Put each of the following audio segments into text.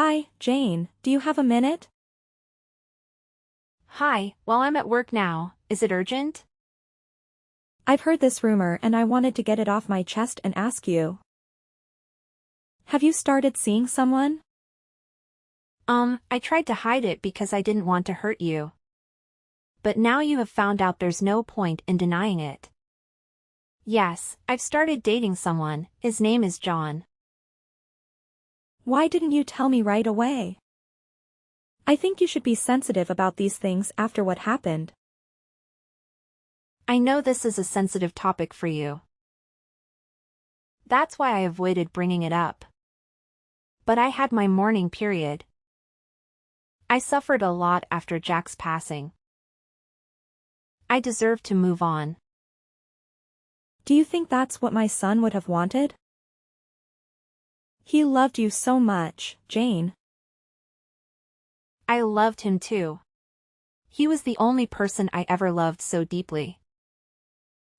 Hi, Jane, do you have a minute? Hi, well, I'm at work now. Is it urgent? I've heard this rumor and I wanted to get it off my chest and ask you. Have you started seeing someone? I tried to hide it because I didn't want to hurt you. But now you have found out there's no point in denying it. Yes, I've started dating someone. His name is John. Why didn't you tell me right away? I think you should be sensitive about these things after what happened. I know this is a sensitive topic for you. That's why I avoided bringing it up. But I had my mourning period. I suffered a lot after Jack's passing. I deserve to move on. Do you think that's what my son would have wanted? He loved you so much, Jane. I loved him too. He was the only person I ever loved so deeply.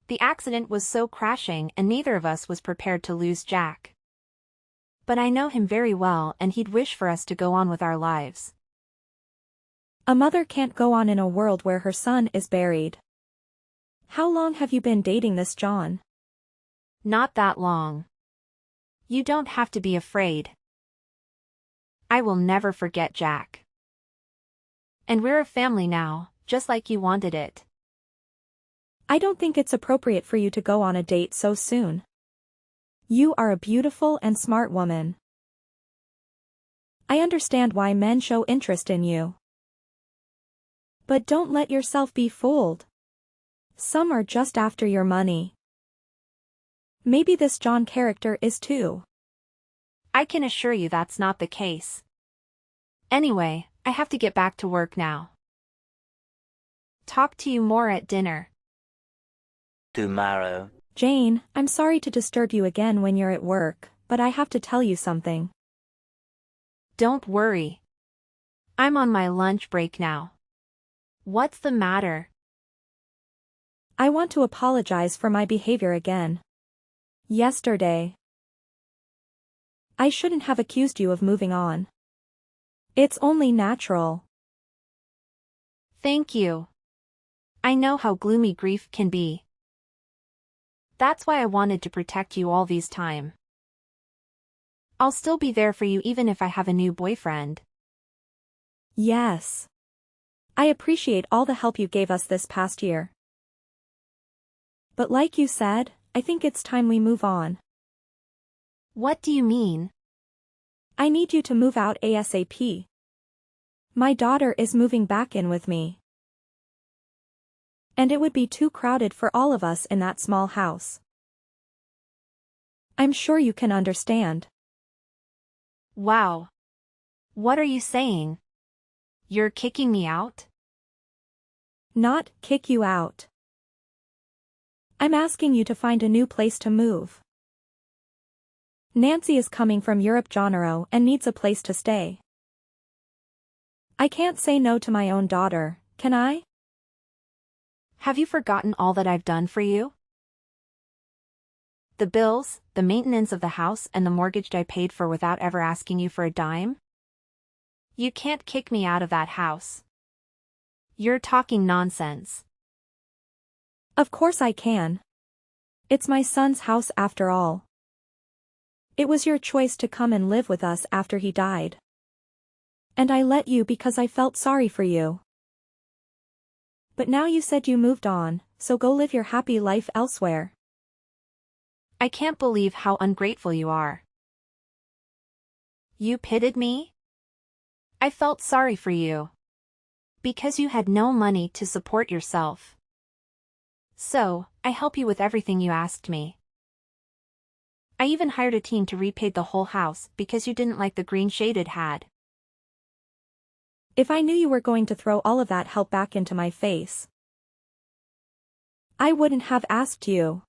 The accident was so crashing and neither of us was prepared to lose Jack. But I know him very well and he'd wish for us to go on with our lives. A mother can't go on in a world where her son is buried. How long have you been dating this John? Not that long. You don't have to be afraid. I will never forget Jack. And we're a family now, just like you wanted it. I don't think it's appropriate for you to go on a date so soon. You are a beautiful and smart woman. I understand why men show interest in you. But don't let yourself be fooled. Some are just after your money. Maybe this John character is too. I can assure you that's not the case. Anyway, I have to get back to work now. Talk to you more at dinner. Tomorrow. Jane, I'm sorry to disturb you again when you're at work, but I have to tell you something. Don't worry. I'm on my lunch break now. What's the matter? I want to apologize for my behavior again. Yesterday. I shouldn't have accused you of moving on. It's only natural. Thank you. I know how gloomy grief can be. That's why I wanted to protect you all these time. I'll still be there for you even if I have a new boyfriend. Yes. I appreciate all the help you gave us this past year. But like you said, I think it's time we move on. What do you mean? I need you to move out ASAP. My daughter is moving back in with me. And it would be too crowded for all of us in that small house. I'm sure you can understand. Wow. What are you saying? You're kicking me out? Not kick you out. I'm asking you to find a new place to move. Nancy is coming from Europe Janeiro and needs a place to stay. I can't say no to my own daughter, can I? Have you forgotten all that I've done for you? The bills, the maintenance of the house and the mortgage I paid for without ever asking you for a dime? You can't kick me out of that house. You're talking nonsense. Of course I can. It's my son's house after all. It was your choice to come and live with us after he died. And I let you because I felt sorry for you. But now you said you moved on, so go live your happy life elsewhere. I can't believe how ungrateful you are. You pitied me? I felt sorry for you. Because you had no money to support yourself. So, I help you with everything you asked me. I even hired a team to repaint the whole house because you didn't like the green shade it had. If I knew you were going to throw all of that help back into my face, I wouldn't have asked you.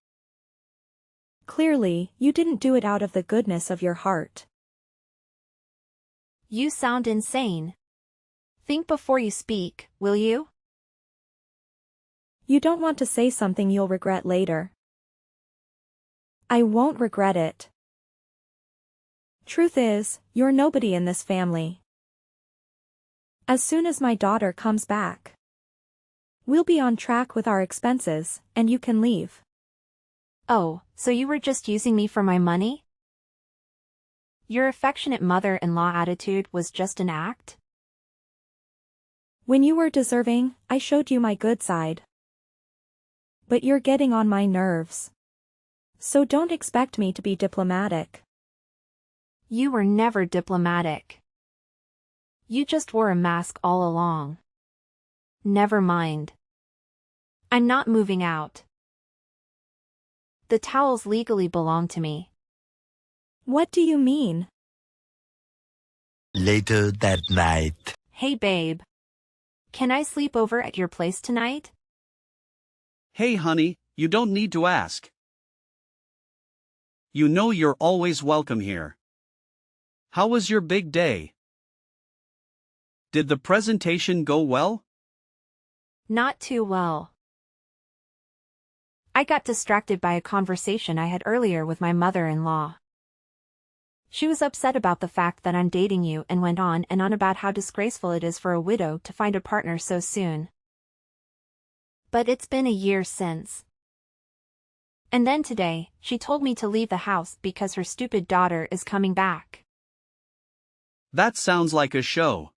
Clearly, you didn't do it out of the goodness of your heart. You sound insane. Think before you speak, will you? You don't want to say something you'll regret later. I won't regret it. Truth is, you're nobody in this family. As soon as my daughter comes back, we'll be on track with our expenses, and you can leave. Oh, so you were just using me for my money? Your affectionate mother-in-law attitude was just an act? When you were deserving, I showed you my good side. But you're getting on my nerves. So don't expect me to be diplomatic. You were never diplomatic. You just wore a mask all along. Never mind. I'm not moving out. The towels legally belong to me. What do you mean? Later that night. Hey babe. Can I sleep over at your place tonight? Hey honey, you don't need to ask. You know you're always welcome here. How was your big day? Did the presentation go well? Not too well. I got distracted by a conversation I had earlier with my mother-in-law. She was upset about the fact that I'm dating you and went on and on about how disgraceful it is for a widow to find a partner so soon. But it's been a year since. And then today, she told me to leave the house because her stupid daughter is coming back. That sounds like a show.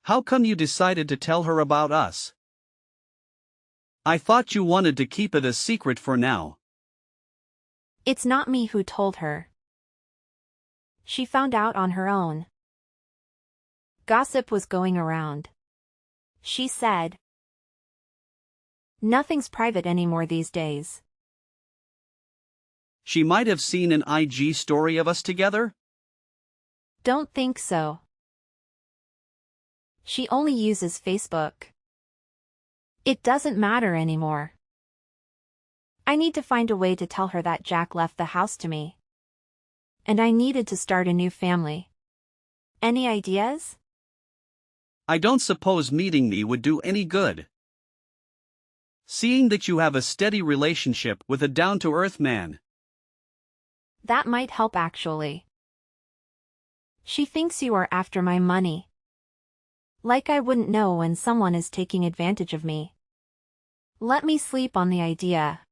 How come you decided to tell her about us? I thought you wanted to keep it a secret for now. It's not me who told her. She found out on her own. Gossip was going around. She said, "Nothing's private anymore these days." She might have seen an IG story of us together? Don't think so. She only uses Facebook. It doesn't matter anymore. I need to find a way to tell her that Jack left the house to me. And I needed to start a new family. Any ideas? I don't suppose meeting me would do any good. Seeing that you have a steady relationship with a down-to-earth man. That might help actually. She thinks you are after my money. Like I wouldn't know when someone is taking advantage of me. Let me sleep on the idea.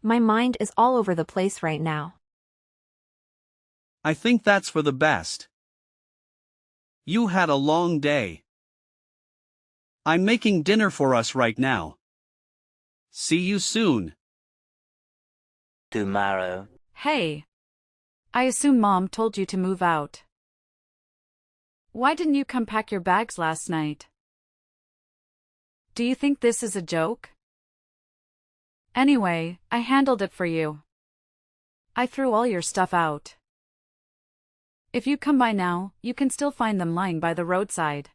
My mind is all over the place right now. I think that's for the best. You had a long day. I'm making dinner for us right now. See you soon. Tomorrow. Hey. I assume Mom told you to move out. Why didn't you come pack your bags last night? Do you think this is a joke? Anyway, I handled it for you. I threw all your stuff out. If you come by now, you can still find them lying by the roadside.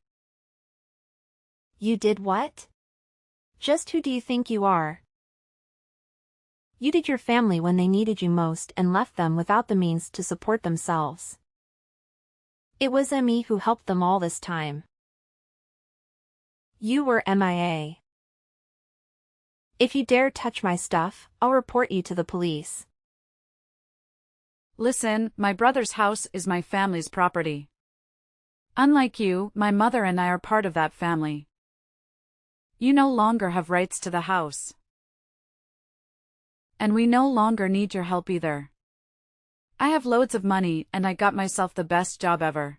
You did what? Just who do you think you are? You did your family when they needed you most and left them without the means to support themselves. It was me who helped them all this time. You were MIA. If you dare touch my stuff, I'll report you to the police. Listen, my brother's house is my family's property. Unlike you, my mother and I are part of that family. You no longer have rights to the house. And we no longer need your help either. I have loads of money and I got myself the best job ever.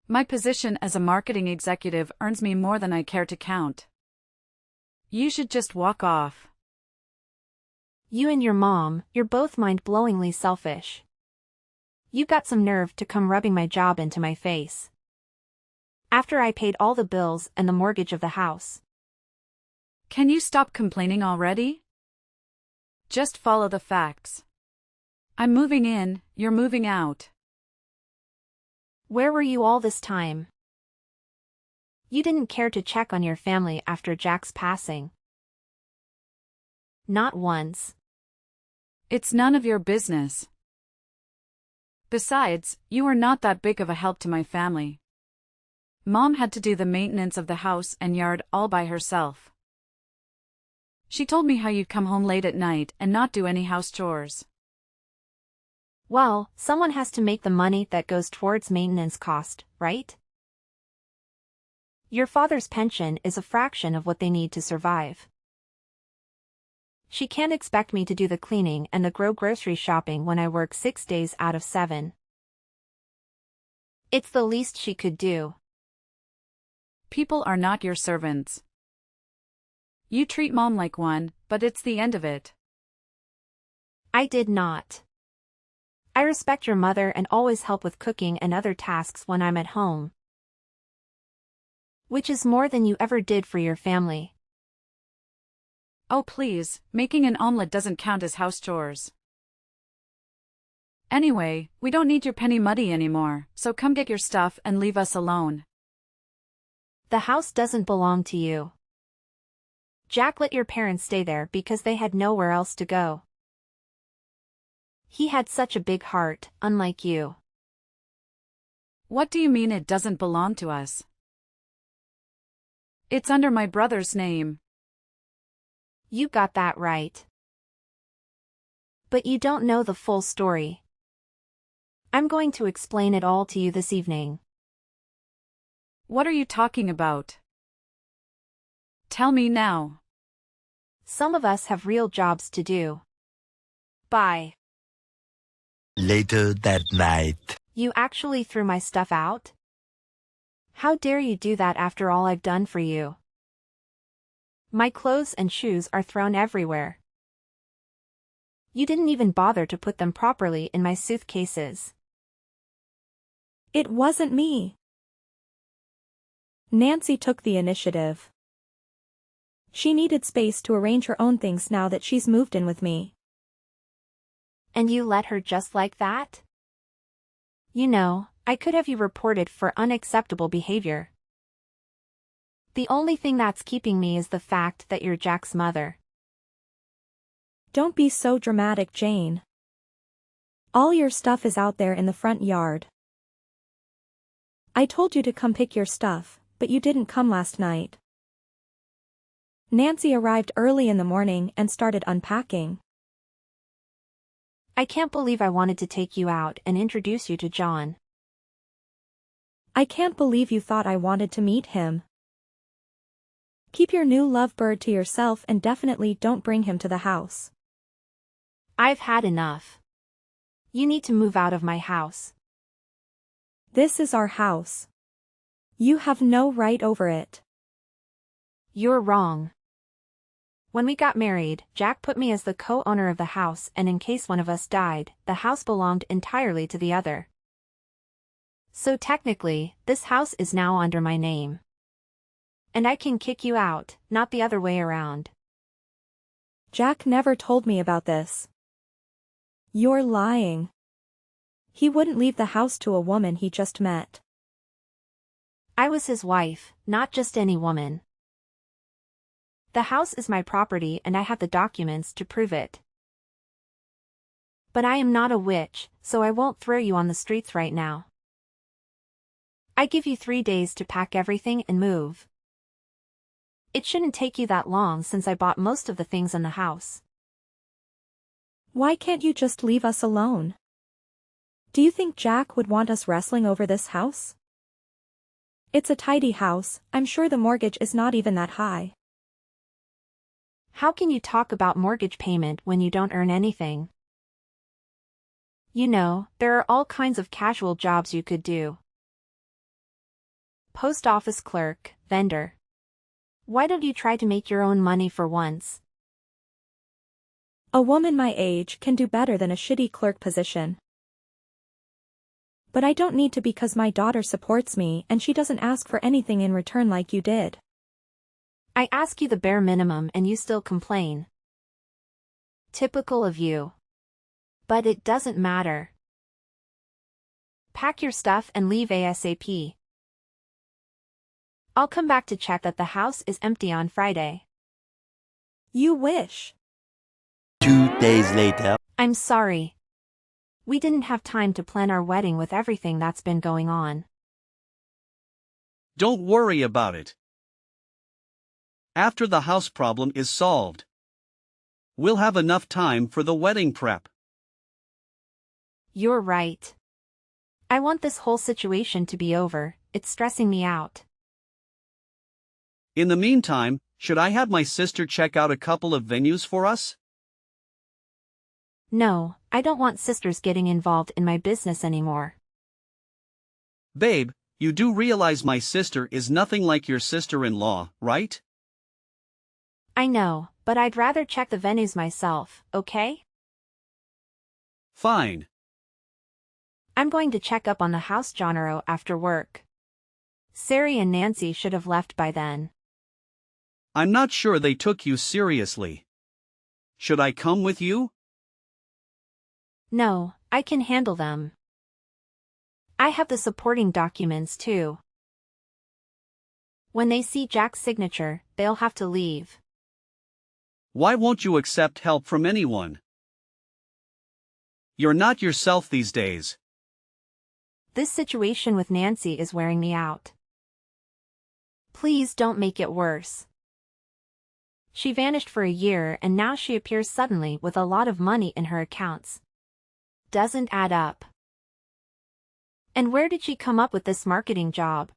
My position as a marketing executive earns me more than I care to count. You should just walk off. You and your mom, you're both mind-blowingly selfish. You got some nerve to come rubbing my job into my face. After I paid all the bills and the mortgage of the house. Can you stop complaining already? Just follow the facts. I'm moving in, you're moving out. Where were you all this time? You didn't care to check on your family after Jack's passing. Not once. It's none of your business. Besides, you are not that big of a help to my family. Mom had to do the maintenance of the house and yard all by herself. She told me how you'd come home late at night and not do any house chores. Well, someone has to make the money that goes towards maintenance cost, right? Your father's pension is a fraction of what they need to survive. She can't expect me to do the cleaning and the grocery shopping when I work 6 days out of 7. It's the least she could do. People are not your servants. You treat Mom like one, but it's the end of it. I did not. I respect your mother and always help with cooking and other tasks when I'm at home. Which is more than you ever did for your family. Oh please, making an omelet doesn't count as house chores. Anyway, we don't need your penny money anymore, so come get your stuff and leave us alone. The house doesn't belong to you. Jack let your parents stay there because they had nowhere else to go. He had such a big heart, unlike you. What do you mean it doesn't belong to us? It's under my brother's name. You got that right. But you don't know the full story. I'm going to explain it all to you this evening. What are you talking about? Tell me now. Some of us have real jobs to do. Bye. Later that night. You actually threw my stuff out? How dare you do that after all I've done for you? My clothes and shoes are thrown everywhere. You didn't even bother to put them properly in my suitcases. It wasn't me. Nancy took the initiative. She needed space to arrange her own things now that she's moved in with me. And you let her just like that? You know, I could have you reported for unacceptable behavior. The only thing that's keeping me is the fact that you're Jack's mother. Don't be so dramatic, Jane. All your stuff is out there in the front yard. I told you to come pick your stuff, but you didn't come last night. Nancy arrived early in the morning and started unpacking. I can't believe I wanted to take you out and introduce you to John. I can't believe you thought I wanted to meet him. Keep your new lovebird to yourself and definitely don't bring him to the house. I've had enough. You need to move out of my house. This is our house. You have no right over it. You're wrong. When we got married, Jack put me as the co-owner of the house, and in case one of us died, the house belonged entirely to the other. So technically, this house is now under my name. And I can kick you out, not the other way around. Jack never told me about this. You're lying. He wouldn't leave the house to a woman he just met. I was his wife, not just any woman. The house is my property and I have the documents to prove it. But I am not a witch, so I won't throw you on the streets right now. I give you 3 days to pack everything and move. It shouldn't take you that long since I bought most of the things in the house. Why can't you just leave us alone? Do you think Jack would want us wrestling over this house? It's a tidy house, I'm sure the mortgage is not even that high. How can you talk about mortgage payment when you don't earn anything? You know, there are all kinds of casual jobs you could do. Post office clerk, vendor. Why don't you try to make your own money for once? A woman my age can do better than a shitty clerk position. But I don't need to because my daughter supports me and she doesn't ask for anything in return like you did. I ask you the bare minimum and you still complain. Typical of you. But it doesn't matter. Pack your stuff and leave ASAP. I'll come back to check that the house is empty on Friday. You wish. 2 days later. I'm sorry. We didn't have time to plan our wedding with everything that's been going on. Don't worry about it. After the house problem is solved, we'll have enough time for the wedding prep. You're right. I want this whole situation to be over, it's stressing me out. In the meantime, should I have my sister check out a couple of venues for us? No, I don't want sisters getting involved in my business anymore. Babe, you do realize my sister is nothing like your sister-in-law, right? I know, but I'd rather check the venues myself, okay? Fine. I'm going to check up on the house genre after work. Sari and Nancy should have left by then. I'm not sure they took you seriously. Should I come with you? No, I can handle them. I have the supporting documents too. When they see Jack's signature, they'll have to leave. Why won't you accept help from anyone? You're not yourself these days. This situation with Nancy is wearing me out. Please don't make it worse. She vanished for a year and now she appears suddenly with a lot of money in her accounts. Doesn't add up. And where did she come up with this marketing job?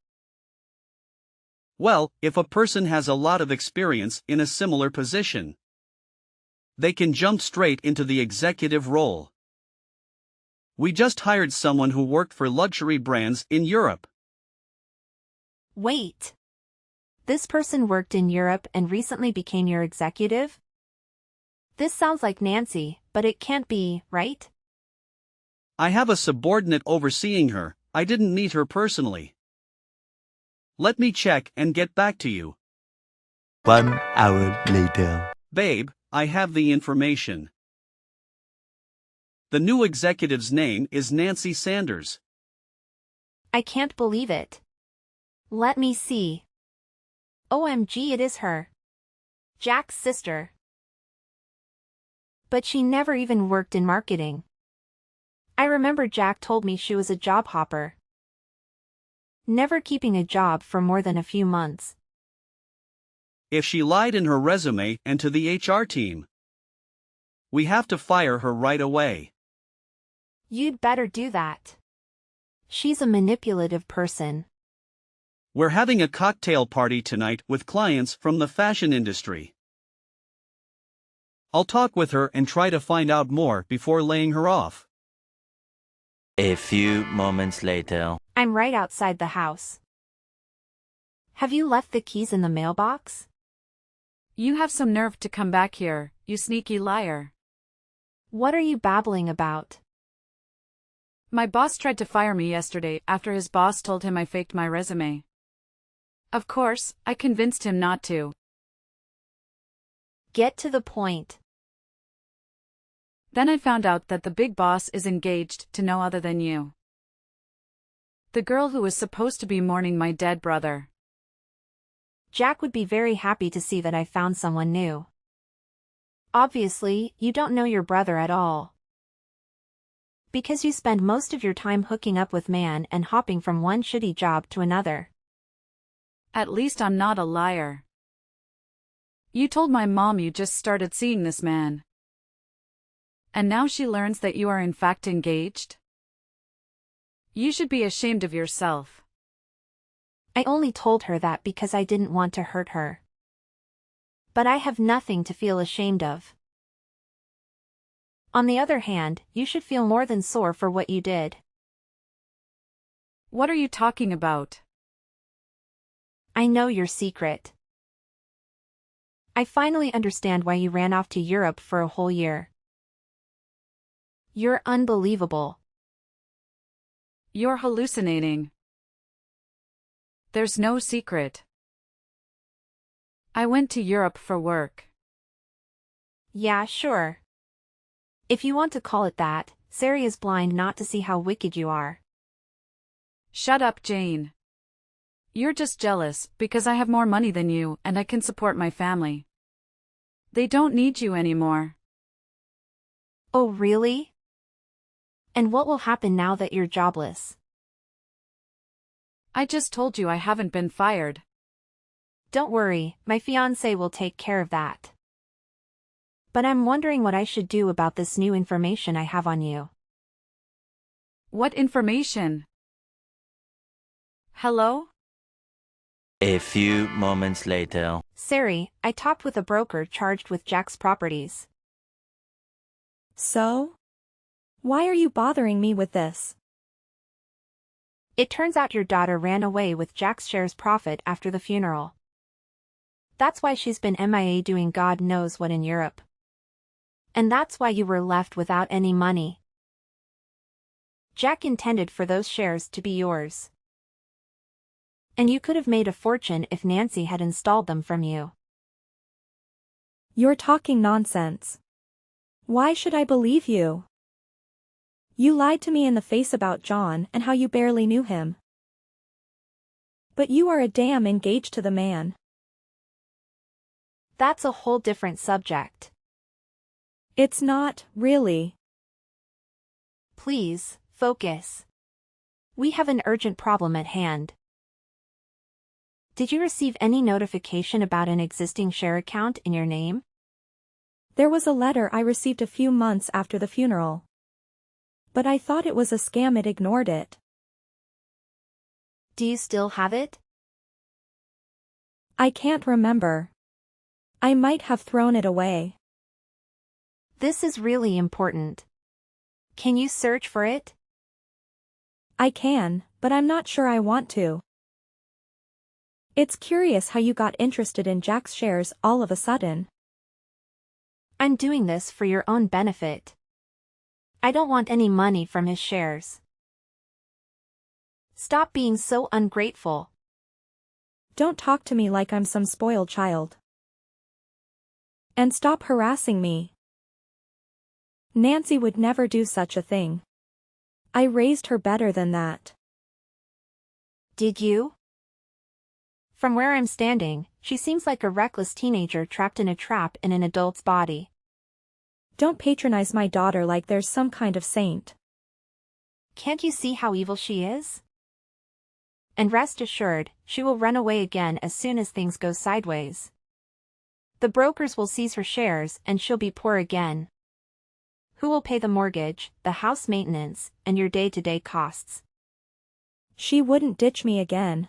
Well, if a person has a lot of experience in a similar position, they can jump straight into the executive role. We just hired someone who worked for luxury brands in Europe. Wait. This person worked in Europe and recently became your executive? This sounds like Nancy, but it can't be, right? I have a subordinate overseeing her. I didn't meet her personally. Let me check and get back to you. 1 hour later. Babe, I have the information. The new executive's name is Nancy Sanders. I can't believe it. Let me see. OMG, it is her. Jack's sister. But she never even worked in marketing. I remember Jack told me she was a job hopper. Never keeping a job for more than a few months. If she lied in her resume and to the HR team, we have to fire her right away. You'd better do that. She's a manipulative person. We're having a cocktail party tonight with clients from the fashion industry. I'll talk with her and try to find out more before laying her off. A few moments later. I'm right outside the house. Have you left the keys in the mailbox? You have some nerve to come back here, you sneaky liar. What are you babbling about? My boss tried to fire me yesterday after his boss told him I faked my resume. Of course, I convinced him not to. Get to the point. Then I found out that the big boss is engaged to no other than you. The girl who was supposed to be mourning my dead brother. Jack would be very happy to see that I found someone new. Obviously, you don't know your brother at all. Because you spend most of your time hooking up with man and hopping from one shitty job to another. At least I'm not a liar. You told my mom you just started seeing this man. And now she learns that you are in fact engaged? You should be ashamed of yourself. I only told her that because I didn't want to hurt her. But I have nothing to feel ashamed of. On the other hand, you should feel more than sore for what you did. What are you talking about? I know your secret. I finally understand why you ran off to Europe for a whole year. You're unbelievable. You're hallucinating. There's no secret. I went to Europe for work. Yeah, sure. If you want to call it that, Sari is blind not to see how wicked you are. Shut up, Jane. You're just jealous because I have more money than you and I can support my family. They don't need you anymore. Oh, really? And what will happen now that you're jobless? I just told you I haven't been fired. Don't worry, my fiancé will take care of that. But I'm wondering what I should do about this new information I have on you. What information? Hello? A few moments later. Sari, I talked with a broker charged with Jack's properties. So? Why are you bothering me with this? It turns out your daughter ran away with Jack's shares profit after the funeral. That's why she's been MIA doing God knows what in Europe. And that's why you were left without any money. Jack intended for those shares to be yours. And you could have made a fortune if Nancy had installed them from you. You're talking nonsense. Why should I believe you? You lied to me in the face about John and how you barely knew him. But you are a damn engaged to the man. That's a whole different subject. It's not, really. Please, focus. We have an urgent problem at hand. Did you receive any notification about an existing share account in your name? There was a letter I received a few months after the funeral. But I thought it was a scam. It ignored it. Do you still have it? I can't remember. I might have thrown it away. This is really important. Can you search for it? I can, but I'm not sure I want to. It's curious how you got interested in Jack's shares all of a sudden. I'm doing this for your own benefit. I don't want any money from his shares. Stop being so ungrateful. Don't talk to me like I'm some spoiled child. And stop harassing me. Nancy would never do such a thing. I raised her better than that. Did you? From where I'm standing, she seems like a reckless teenager trapped in a trap in an adult's body. Don't patronize my daughter like there's some kind of saint. Can't you see how evil she is? And rest assured, she will run away again as soon as things go sideways. The brokers will seize her shares and she'll be poor again. Who will pay the mortgage, the house maintenance, and your day-to-day costs? She wouldn't ditch me again.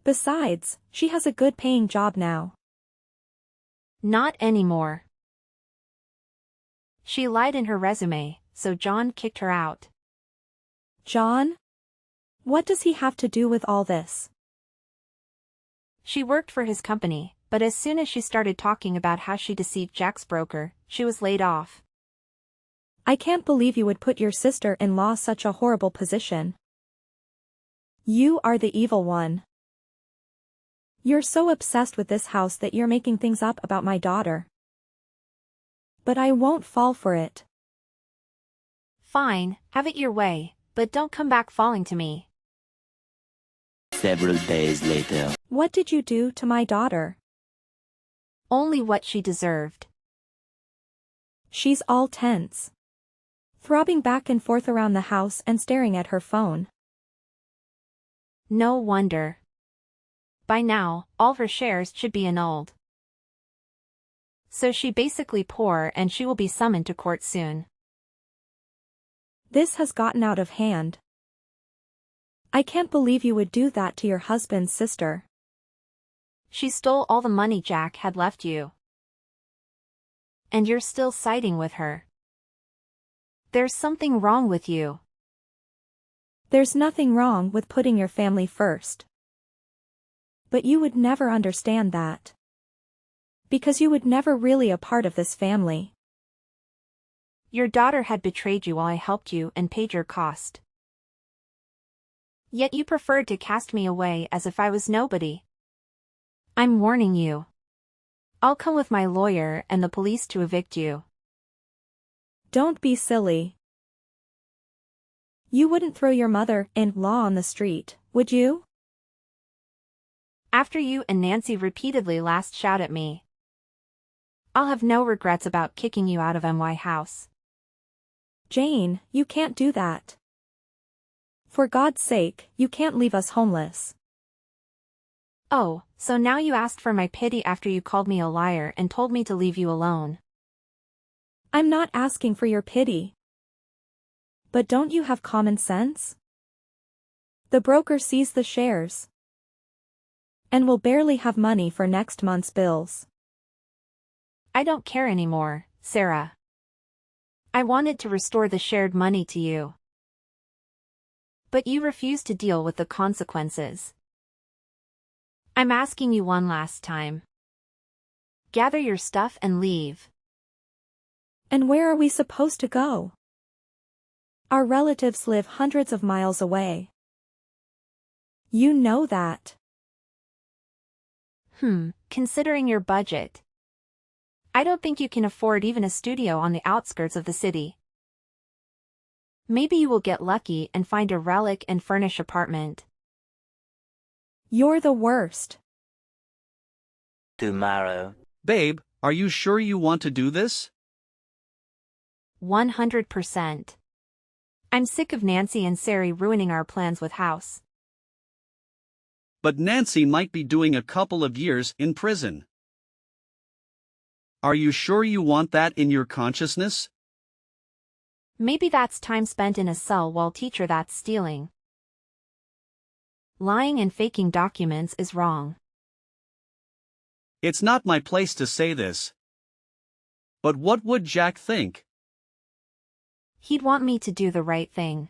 Besides, she has a good paying job now. Not anymore. She lied in her resume, so John kicked her out. John? What does he have to do with all this? She worked for his company, but as soon as she started talking about how she deceived Jack's broker, she was laid off. I can't believe you would put your sister-in-law such a horrible position. You are the evil one. You're so obsessed with this house that you're making things up about my daughter. But I won't fall for it. Fine, have it your way, but don't come back falling to me. Several days later. What did you do to my daughter? Only what she deserved. She's all tense. Throbbing back and forth around the house and staring at her phone. No wonder. By now, all her shares should be annulled. So she's basically poor and she will be summoned to court soon. This has gotten out of hand. I can't believe you would do that to your husband's sister. She stole all the money Jack had left you. And you're still siding with her. There's something wrong with you. There's nothing wrong with putting your family first. But you would never understand that. Because you would never really a part of this family. Your daughter had betrayed you while I helped you and paid your cost. Yet you preferred to cast me away as if I was nobody. I'm warning you. I'll come with my lawyer and the police to evict you. Don't be silly. You wouldn't throw your mother-in-law on the street, would you? After you and Nancy repeatedly last shout at me. I'll have no regrets about kicking you out of MY house. Jane, you can't do that. For God's sake, you can't leave us homeless. Oh, so now you asked for my pity after you called me a liar and told me to leave you alone. I'm not asking for your pity. But don't you have common sense? The broker sees the shares. And will barely have money for next month's bills. I don't care anymore, Sarah. I wanted to restore the shared money to you. But you refuse to deal with the consequences. I'm asking you one last time. Gather your stuff and leave. And where are we supposed to go? Our relatives live hundreds of miles away. You know that. Considering your budget. I don't think you can afford even a studio on the outskirts of the city. Maybe you will get lucky and find a relic and furnish apartment. You're the worst. Tomorrow. Babe, are you sure you want to do this? 100%. I'm sick of Nancy and Sari ruining our plans with house. But Nancy might be doing a couple of years in prison. Are you sure you want that in your consciousness? Maybe that's time spent in a cell while teacher that's stealing. Lying and faking documents is wrong. It's not my place to say this. But what would Jack think? He'd want me to do the right thing.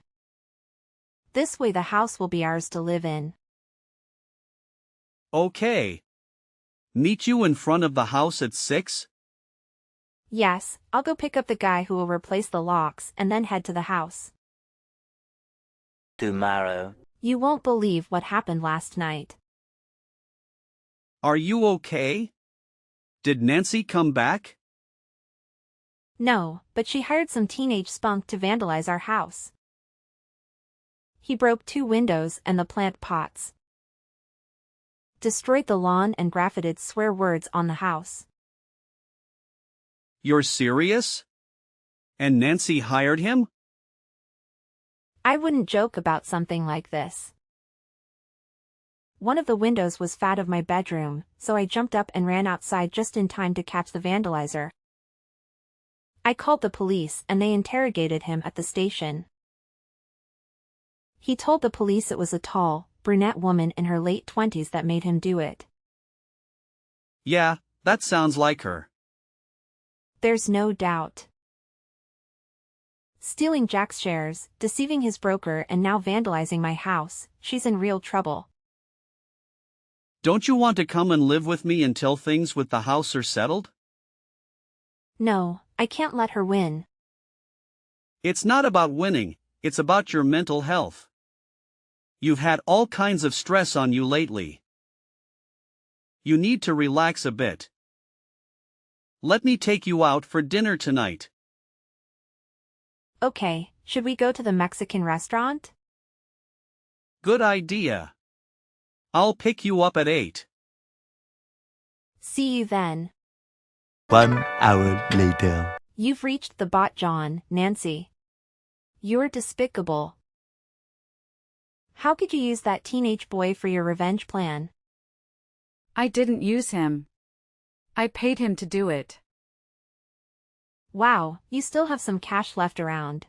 This way the house will be ours to live in. Okay. Meet you in front of the house at 6? Yes, I'll go pick up the guy who will replace the locks and then head to the house. Tomorrow. You won't believe what happened last night. Are you okay? Did Nancy come back? No, but she hired some teenage spunk to vandalize our house. He broke 2 windows and the plant pots. Destroyed the lawn and graffited swear words on the house. You're serious? And Nancy hired him? I wouldn't joke about something like this. One of the windows was fat of my bedroom, so I jumped up and ran outside just in time to catch the vandalizer. I called the police and they interrogated him at the station. He told the police it was a tall, brunette woman in her late 20s that made him do it. Yeah, that sounds like her. There's no doubt. Stealing Jack's shares, deceiving his broker and now vandalizing my house, she's in real trouble. Don't you want to come and live with me until things with the house are settled? No, I can't let her win. It's not about winning, it's about your mental health. You've had all kinds of stress on you lately. You need to relax a bit. Let me take you out for dinner tonight. Okay, should we go to the Mexican restaurant? Good idea. I'll pick you up at 8. See you then. 1 hour later. You've reached the bot, John, Nancy. You're despicable. How could you use that teenage boy for your revenge plan? I didn't use him. I paid him to do it. Wow, you still have some cash left around.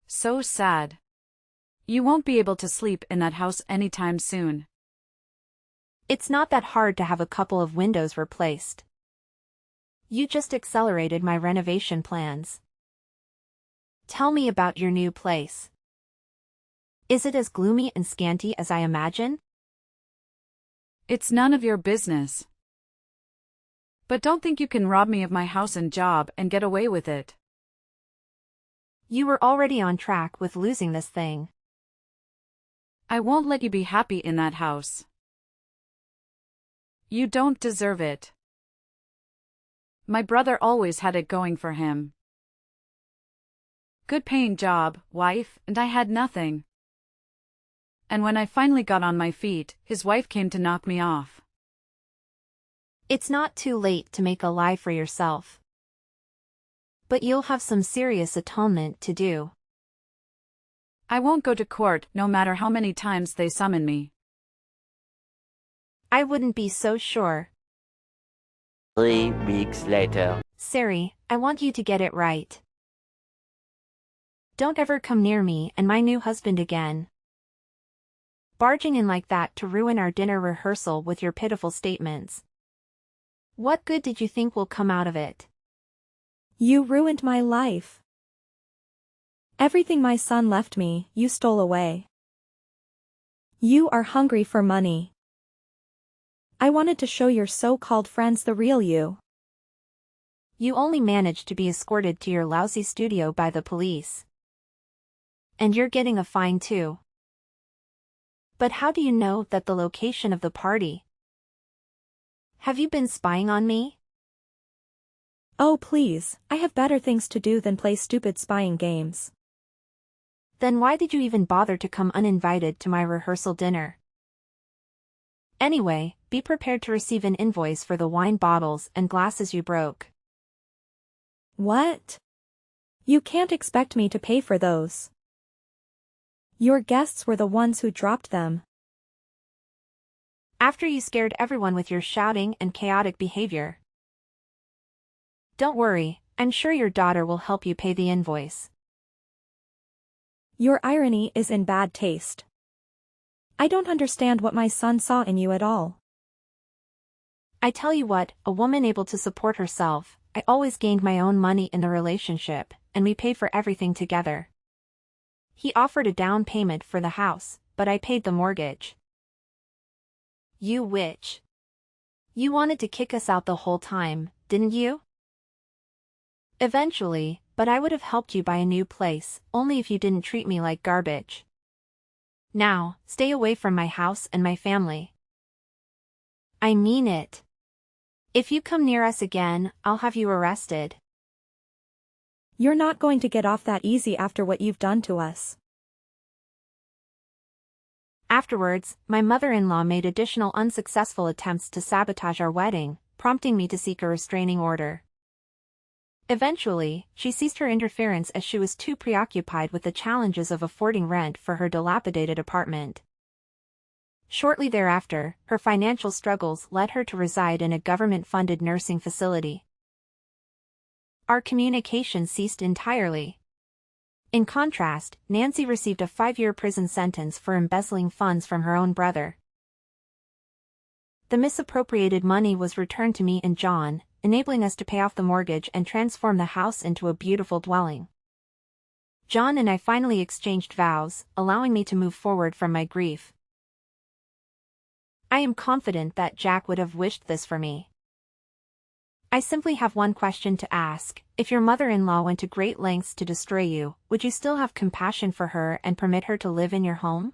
So sad. You won't be able to sleep in that house anytime soon. It's not that hard to have a couple of windows replaced. You just accelerated my renovation plans. Tell me about your new place. Is it as gloomy and scanty as I imagine? It's none of your business. But don't think you can rob me of my house and job and get away with it. You were already on track with losing this thing. I won't let you be happy in that house. You don't deserve it. My brother always had it going for him. Good paying job, wife, and I had nothing. And when I finally got on my feet, his wife came to knock me off. It's not too late to make a lie for yourself. But you'll have some serious atonement to do. I won't go to court no matter how many times they summon me. I wouldn't be so sure. 3 weeks later. Sari, I want you to get it right. Don't ever come near me and my new husband again. Barging in like that to ruin our dinner rehearsal with your pitiful statements. What good did you think will come out of it? You ruined my life. Everything my son left me, you stole away. You are hungry for money. I wanted to show your so-called friends the real you. You only managed to be escorted to your lousy studio by the police. And you're getting a fine too. But how do you know that the location of the party? Have you been spying on me? Oh please, I have better things to do than play stupid spying games. Then why did you even bother to come uninvited to my rehearsal dinner? Anyway, be prepared to receive an invoice for the wine bottles and glasses you broke. What? You can't expect me to pay for those. Your guests were the ones who dropped them. After you scared everyone with your shouting and chaotic behavior. Don't worry, I'm sure your daughter will help you pay the invoice. Your irony is in bad taste. I don't understand what my son saw in you at all. I tell you what, a woman able to support herself, I always gained my own money in the relationship, and we paid for everything together. He offered a down payment for the house, but I paid the mortgage. You witch. You wanted to kick us out the whole time, didn't you? Eventually, but I would have helped you buy a new place, only if you didn't treat me like garbage. Now, stay away from my house and my family. I mean it. If you come near us again, I'll have you arrested. You're not going to get off that easy after what you've done to us. Afterwards, my mother-in-law made additional unsuccessful attempts to sabotage our wedding, prompting me to seek a restraining order. Eventually, she ceased her interference as she was too preoccupied with the challenges of affording rent for her dilapidated apartment. Shortly thereafter, her financial struggles led her to reside in a government-funded nursing facility. Our communication ceased entirely. In contrast, Nancy received a 5-year prison sentence for embezzling funds from her own brother. The misappropriated money was returned to me and John, enabling us to pay off the mortgage and transform the house into a beautiful dwelling. John and I finally exchanged vows, allowing me to move forward from my grief. I am confident that Jack would have wished this for me. I simply have one question to ask. If your mother-in-law went to great lengths to destroy you, would you still have compassion for her and permit her to live in your home?